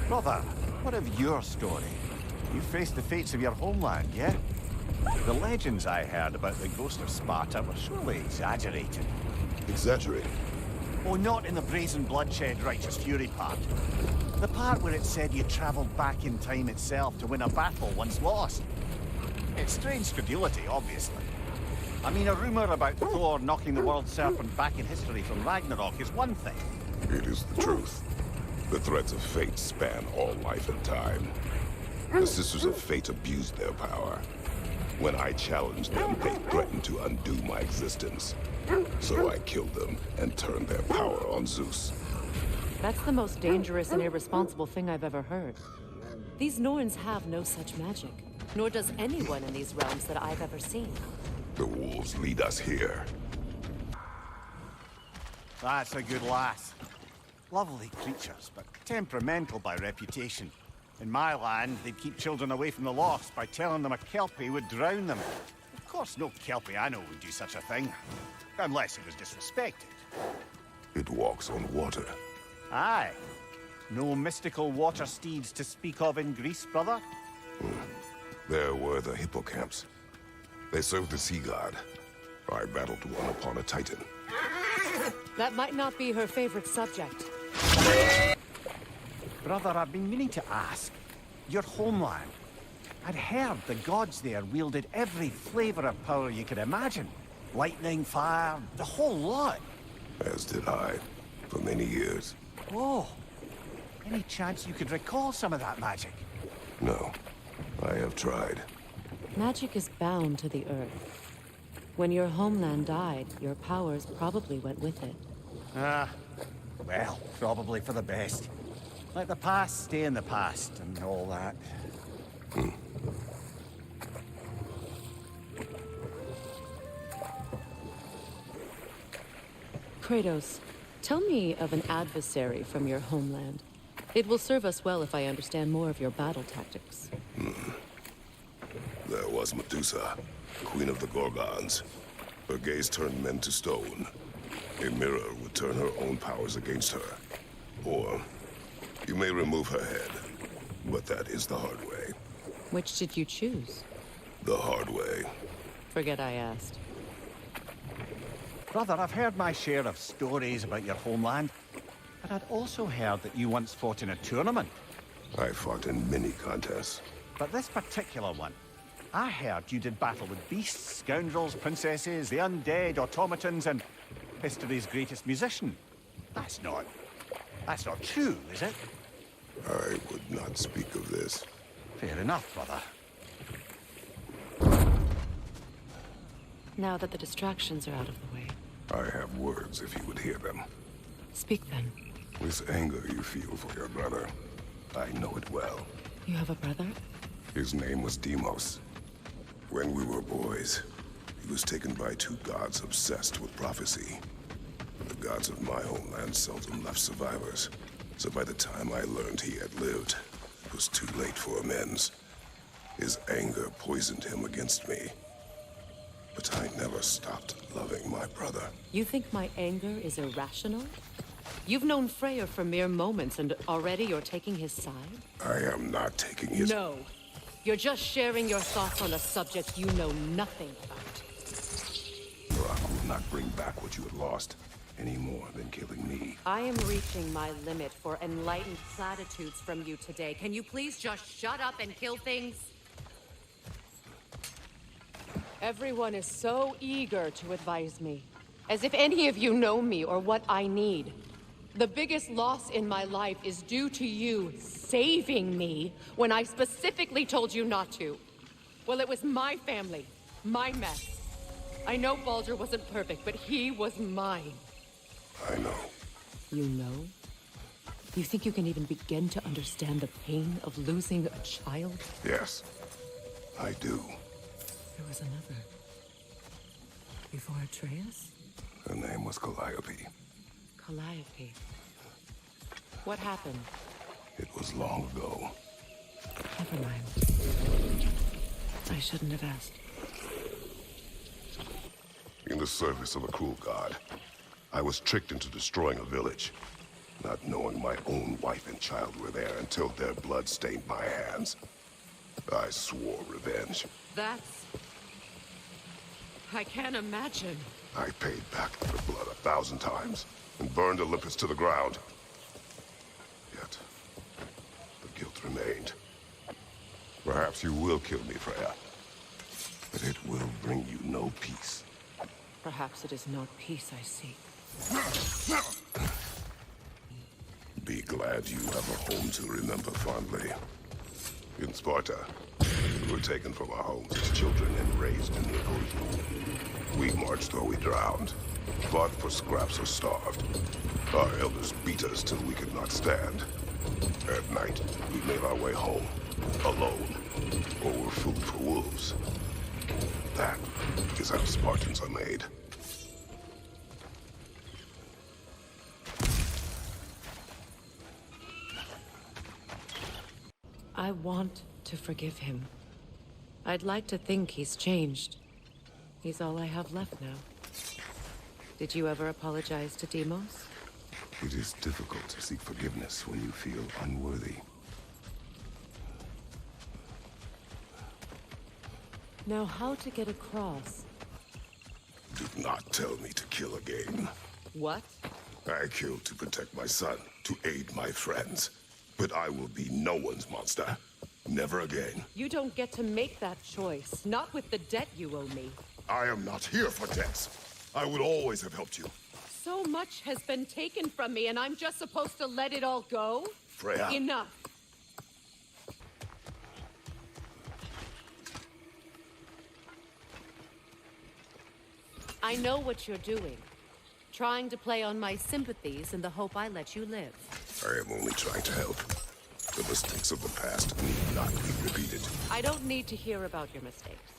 Brother, what of your story? You faced the fates of your homeland, yeah? The legends I heard about the ghost of Sparta were surely exaggerated. Exaggerated? Oh, not in the brazen bloodshed righteous fury part. The part where it said you travelled back in time itself to win a battle once lost. It's strange credulity, obviously. I mean, a rumour about Thor knocking the world serpent back in history from Ragnarok is one thing. It is the truth. The threads of fate span all life and time. The Sisters of Fate abused their power. When I challenged them, they threatened to undo my existence. So I killed them and turned their power on Zeus. That's the most dangerous and irresponsible thing I've ever heard. These Norns have no such magic, nor does anyone in these realms that I've ever seen. The wolves lead us here. That's a good lass. Lovely creatures, but temperamental by reputation. In my land, they'd keep children away from the lost by telling them a Kelpie would drown them. Of course, no Kelpie I know would do such a thing. Unless it was disrespected. It walks on water. Aye. No mystical water steeds to speak of in Greece, brother? There were the hippocamps. They served the sea god. I battled one upon a titan. That might not be her favorite subject. Brother, I've been meaning to ask. Your homeland. I'd heard the gods there wielded every flavor of power you could imagine. Lightning, fire, the whole lot. As did I, for many years. Oh, any chance you could recall some of that magic? No, I have tried. Magic is bound to the earth. When your homeland died, your powers probably went with it. Well, probably for the best. Let the past stay in the past and all that. Kratos, tell me of an adversary from your homeland. It will serve us well if I understand more of your battle tactics. There was Medusa, queen of the Gorgons. Her gaze turned men to stone. A mirror would turn her own powers against her. Or, you may remove her head, but that is the hard way. Which did you choose? The hard way. Forget I asked. Brother, I've heard my share of stories about your homeland, but I'd also heard that you once fought in a tournament. I fought in many contests. But this particular one, I heard you did battle with beasts, scoundrels, princesses, the undead, automatons, and history's greatest musician. That's not true, is it? I would not speak of this. Fair enough, brother. Now that the distractions are out of the way. I have words if you would hear them. Speak then. This anger you feel for your brother, I know it well. You have a brother? His name was Deimos. When we were boys, he was taken by two gods obsessed with prophecy. The gods of my homeland seldom left survivors, so by the time I learned he had lived, it was too late for amends. His anger poisoned him against me. But I never stopped loving my brother. You think my anger is irrational? You've known Freyr for mere moments, and already you're taking his side? I am not taking his... No. You're just sharing your thoughts on a subject you know nothing about. Rock will not bring back what you had lost, any more than killing me. I am reaching my limit for enlightened platitudes from you today. Can you please just shut up and kill things? Everyone is so eager to advise me, as if any of you know me or what I need. The biggest loss in my life is due to you saving me when I specifically told you not to. Well, it was my family, my mess. I know Baldur wasn't perfect, but he was mine. I know. You know? You think you can even begin to understand the pain of losing a child? Yes, I do. There was another. Before Atreus? Her name was Calliope. Calliope. What happened? It was long ago. Never mind. I shouldn't have asked. In the service of a cruel god, I was tricked into destroying a village. Not knowing my own wife and child were there until their blood stained my hands. I swore revenge. That's... I can't imagine. I paid back the blood 1,000 times and burned Olympus to the ground. Yet, the guilt remained. Perhaps you will kill me, Freya. But it will bring you no peace. Perhaps it is not peace I seek. Be glad you have a home to remember fondly. In Sparta, we were taken from our homes as children and raised in Italy. We marched or we drowned, fought for scraps or starved. Our elders beat us till we could not stand. At night, we made our way home, alone, or were food for wolves. That is how Spartans are made. I want to forgive him. I'd like to think he's changed. He's all I have left now. Did you ever apologize to Deimos? It is difficult to seek forgiveness when you feel unworthy. Now, how to get across? Do not tell me to kill again. What? I killed to protect my son, to aid my friends. But I will be no one's monster. Never again. You don't get to make that choice. Not with the debt you owe me. I am not here for debts. I would always have helped you. So much has been taken from me, and I'm just supposed to let it all go? Freya. Enough. I know what you're doing. Trying to play on my sympathies in the hope I let you live. I am only trying to help. The mistakes of the past need not be repeated. I don't need to hear about your mistakes.